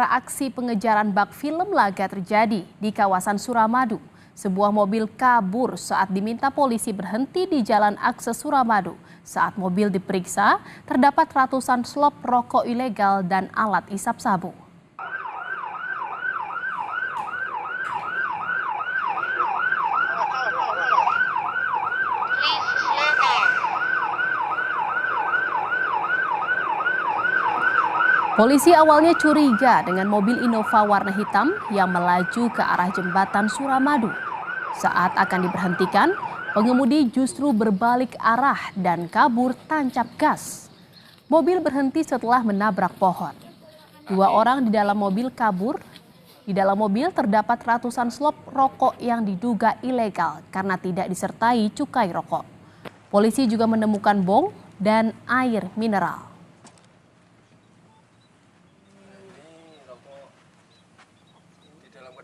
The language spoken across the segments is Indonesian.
Aksi pengejaran bak film laga terjadi di kawasan Suramadu. Sebuah mobil kabur saat diminta polisi berhenti di Jalan Akses Suramadu. Saat mobil diperiksa, terdapat ratusan slop rokok ilegal dan alat isap sabu. Polisi awalnya curiga dengan mobil Innova warna hitam yang melaju ke arah jembatan Suramadu. Saat akan diberhentikan, pengemudi justru berbalik arah dan kabur tancap gas. Mobil berhenti setelah menabrak pohon. 2 orang di dalam mobil kabur. Di dalam mobil terdapat ratusan slop rokok yang diduga ilegal karena tidak disertai cukai rokok. Polisi juga menemukan bom dan air mineral.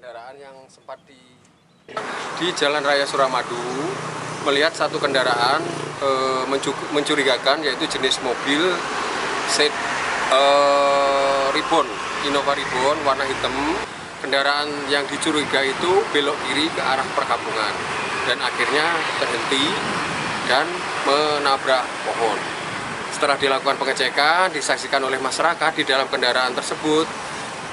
Kendaraan yang sempat di Jalan Raya Suramadu melihat satu kendaraan mencurigakan, yaitu jenis mobil Ribbon, Innova Ribbon warna hitam. Kendaraan yang dicurigai itu belok kiri ke arah perkampungan dan akhirnya terhenti dan menabrak pohon. Setelah dilakukan pengecekan, disaksikan oleh masyarakat, di dalam kendaraan tersebut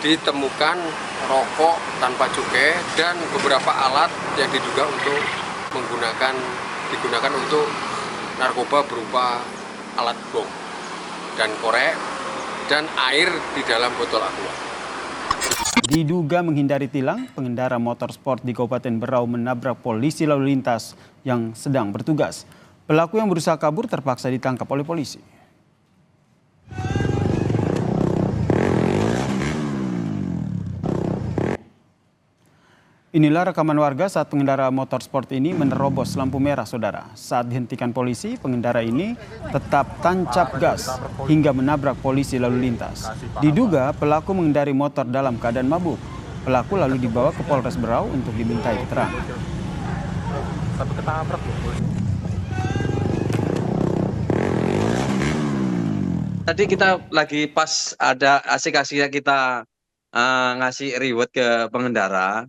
ditemukan rokok tanpa cukai dan beberapa alat yang diduga digunakan untuk narkoba berupa alat bom dan korek dan air di dalam botol aqua. Diduga menghindari tilang, pengendara motor sport di Kabupaten Berau menabrak polisi lalu lintas yang sedang bertugas. Pelaku yang berusaha kabur terpaksa ditangkap oleh polisi. Inilah rekaman warga saat pengendara motor sport ini menerobos lampu merah, saudara. Saat dihentikan polisi, pengendara ini tetap tancap gas hingga menabrak polisi lalu lintas. Diduga pelaku mengendari motor dalam keadaan mabuk. Pelaku lalu dibawa ke Polres Berau untuk dimintai keterangan. Tadi kita lagi pas ada asik-asiknya kita ngasih reward ke pengendara.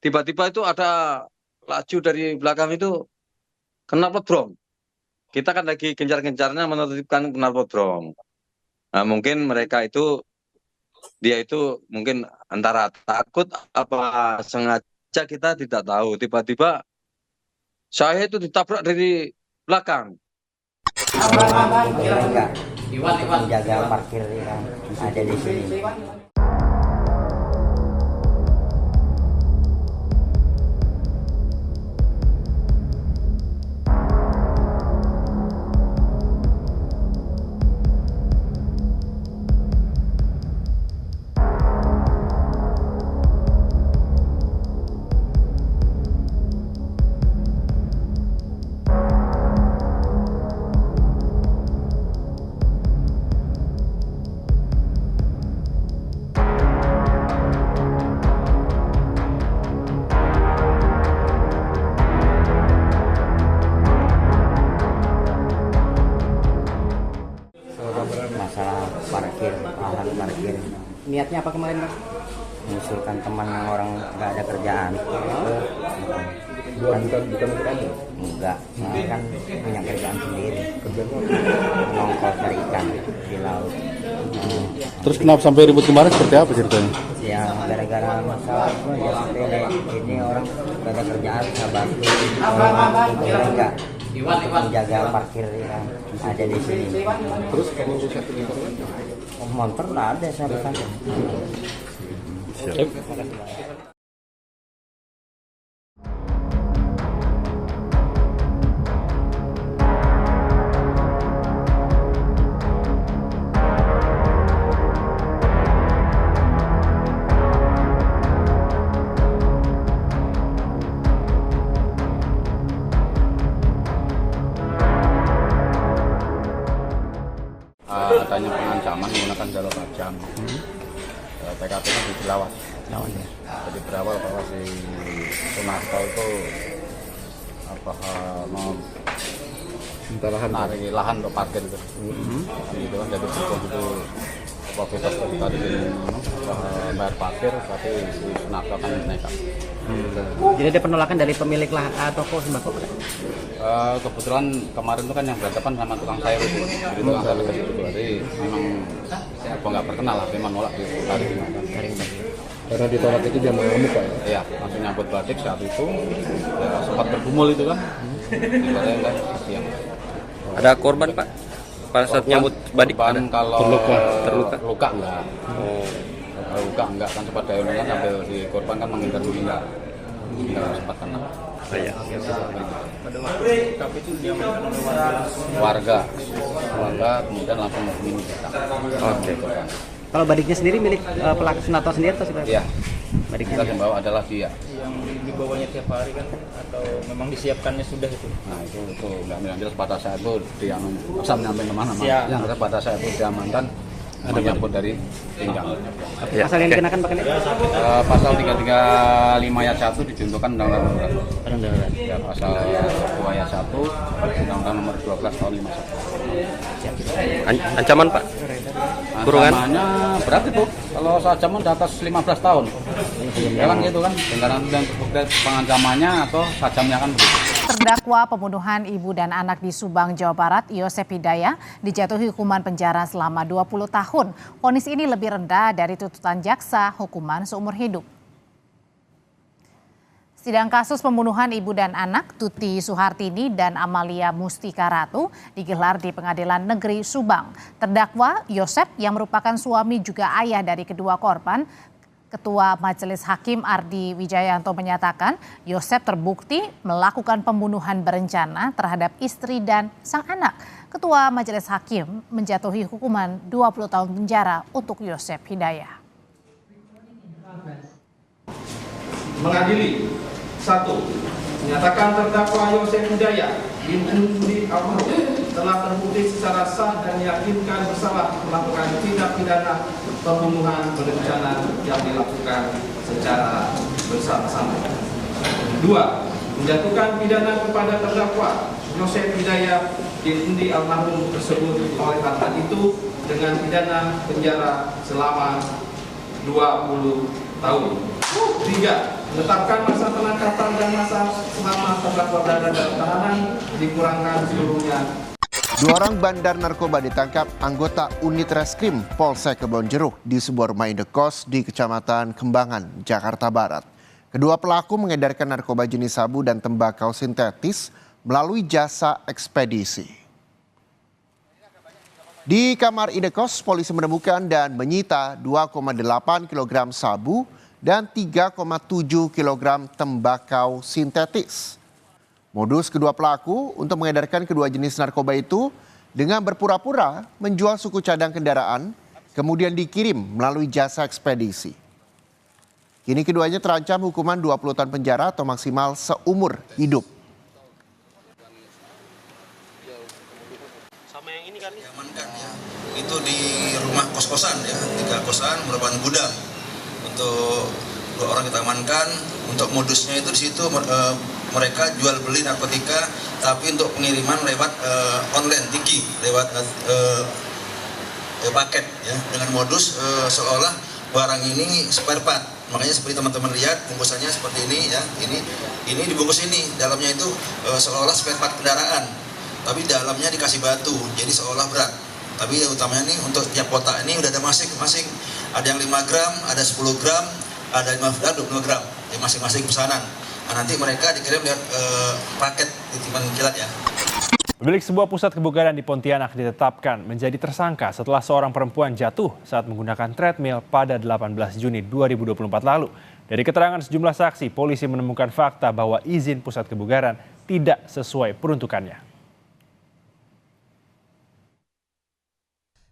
Tiba-tiba itu ada laju dari belakang itu knalpot. Kita kan lagi gencar-gencarnya menertibkan knalpot. Nah, mungkin mereka itu, dia itu mungkin antara takut apa sengaja kita tidak tahu. Tiba-tiba saya itu ditabrak dari belakang. Jaga parkir yang ada di sini. Masalah lahan parkir. Niatnya apa kemarin, Mas? Mengusulkan teman yang orang nggak ada kerjaan. Bukan kamu? Enggak, kan punya kerjaan sendiri. Nongkrong cari ikan di laut. Terus kenapa sampai ribut kemarin, seperti apa ceritanya? Ya gara-gara masalah itu ya sepele. Ini orang nggak ada kerjaan, saya bantu mereka menjaga parkir yang ada di sini. Terus kamu bisa motor? Motor nggak ada, saya pesan. Adanya pengancaman menggunakan jalur tajam. TKP-nya di Cilawas. Jadi berawal bahwa si Sunarto itu mau minta lahan lahan untuk parkir itu. Jadi itu kan jadi itu aktivitas tadi bayar parkir, tapi si Sunarto kan nekat. Jadi ada penolakan dari pemilik toko sembako? Kebetulan kemarin itu kan yang berhadapan sama tukang sayur itu, jadi tukang sayur ke situ. Jadi memang nggak berkenal lah, memang nolak di hari ini. Karena ditolak itu dia mengamuk Pak ya? Iya, langsung nyambut badik saat itu, ya, sempat bergumul itu kan. Ibaratnya siang. Ada korban Pak? Pada saat nyambut badik korban kalau terluka enggak. Luka enggak kan sempat dayunan kan sambil si korban kan menghindar sempat kena. Iya. Warga kemudian langsung menghubungi kita. Oke. Kalau badiknya sendiri milik pelaku Sunarto sendiri atau siapa? Iya. Badiknya Kita yang bawa adalah dia. Yang dibawanya tiap hari kan atau memang disiapkannya sudah itu? Nah itu nggak jelas pada saat itu dia bisa menyampaikan kemana-mana. Ya. Yang pada saat itu diamankan menyambut dari pinggang. Ya. Pasal yang dikenakan Pak ini? Pasal 335 ayat 1 dicontohkan Undang-Undang Darurat. Ya, pasal 2 ayat 1 Undang-Undang Nomor 12 tahun 51. Ancaman Pak? Kurungan? Ancamannya berat itu. Kalau ancaman di atas 15 tahun. Ya kan gitu kan. Dan pengancamannya atau sajamnya kan begitu. Terdakwa pembunuhan ibu dan anak di Subang, Jawa Barat, Yosep Hidayah, dijatuhi hukuman penjara selama 20 tahun. Vonis ini lebih rendah dari tuntutan jaksa, hukuman seumur hidup. Sidang kasus pembunuhan ibu dan anak Tuti Suhartini dan Amalia Mustika Ratu digelar di Pengadilan Negeri Subang. Terdakwa Yosep yang merupakan suami juga ayah dari kedua korban, Ketua Majelis Hakim Ardi Wijayanto menyatakan Yosep terbukti melakukan pembunuhan berencana terhadap istri dan sang anak. Ketua Majelis Hakim menjatuhi hukuman 20 tahun penjara untuk Yosep Hidayah. Mengadili 1. Menyatakan terdakwa Yosep Hidayah bin Udi Almarhum telah terbukti secara sah dan meyakinkan bersalah melakukan tindak pidana pembunuhan berencana yang dilakukan secara bersama-sama. 2. Menjatuhkan pidana kepada terdakwa Yosep Hidayah bin Udi Almarhum tersebut oleh karena itu dengan pidana penjara selama 20 tahun. 3. Menetapkan masa penangkapan dan masa selama terdakwa berada dalam tahanan dikurangkan seluruhnya. 2 orang bandar narkoba ditangkap anggota unit reskrim Polsek Kebonjeruk di sebuah rumah indekos di Kecamatan Kembangan, Jakarta Barat. Kedua pelaku mengedarkan narkoba jenis sabu dan tembakau sintetis melalui jasa ekspedisi. Di kamar indekos, polisi menemukan dan menyita 2,8 kg sabu dan 3,7 kg tembakau sintetis. Modus kedua pelaku untuk mengedarkan kedua jenis narkoba itu dengan berpura-pura menjual suku cadang kendaraan, kemudian dikirim melalui jasa ekspedisi. Kini keduanya terancam hukuman 20 tahun penjara atau maksimal seumur hidup. Sama yang ini kan diamankan ya. Itu di rumah kos-kosan ya, 3 kosan merupakan gudang. Untuk 2 orang kita amankan. Untuk modusnya itu di situ mereka jual beli narkotika, tapi untuk pengiriman lewat online Tiki, lewat paket ya, dengan modus seolah barang ini spare part. Makanya seperti teman-teman lihat bungkusannya seperti ini ya, ini dibungkus ini, dalamnya itu seolah spare part kendaraan, tapi dalamnya dikasih batu, jadi seolah berat. Tapi yang utamanya nih untuk tiap kotak ini udah ada masing-masing, ada yang 5 gram, ada 10 gram, ada 20 gram, ya masing-masing pesanan. Nah, nanti mereka dikirim lihat paket titipan kilat ya. Pemilik sebuah pusat kebugaran di Pontianak ditetapkan menjadi tersangka setelah seorang perempuan jatuh saat menggunakan treadmill pada 18 Juni 2024 lalu. Dari keterangan sejumlah saksi, polisi menemukan fakta bahwa izin pusat kebugaran tidak sesuai peruntukannya.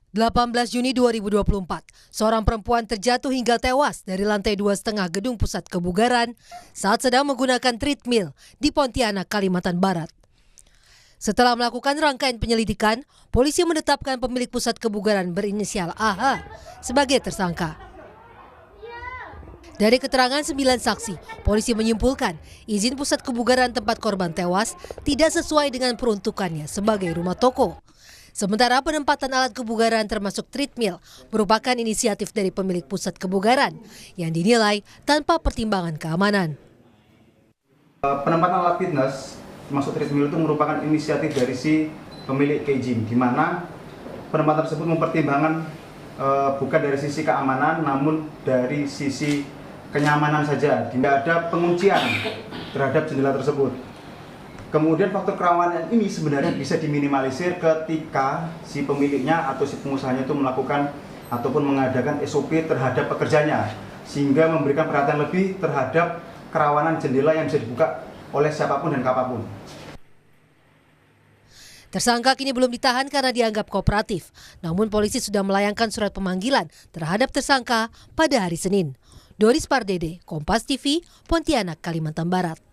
18 Juni 2024, seorang perempuan terjatuh hingga tewas dari lantai 2,5 gedung pusat kebugaran saat sedang menggunakan treadmill di Pontianak, Kalimantan Barat. Setelah melakukan rangkaian penyelidikan, polisi menetapkan pemilik pusat kebugaran berinisial AH sebagai tersangka. Dari keterangan 9 saksi, polisi menyimpulkan izin pusat kebugaran tempat korban tewas tidak sesuai dengan peruntukannya sebagai rumah toko. Sementara penempatan alat kebugaran termasuk treadmill merupakan inisiatif dari pemilik pusat kebugaran yang dinilai tanpa pertimbangan keamanan. Penempatan alat fitness termasuk treadmill itu merupakan inisiatif dari si pemilik gym, di mana penempatan tersebut mempertimbangkan bukan dari sisi keamanan namun dari sisi kenyamanan saja. Tidak ada penguncian terhadap jendela tersebut. Kemudian faktor kerawanan ini sebenarnya bisa diminimalisir ketika si pemiliknya atau si pengusahanya itu melakukan ataupun mengadakan SOP terhadap pekerjanya, sehingga memberikan perhatian lebih terhadap kerawanan jendela yang bisa dibuka oleh siapapun dan kapanpun. Tersangka kini belum ditahan karena dianggap kooperatif, namun polisi sudah melayangkan surat pemanggilan terhadap tersangka pada hari Senin. Doris Pardede, Kompas TV, Pontianak, Kalimantan Barat.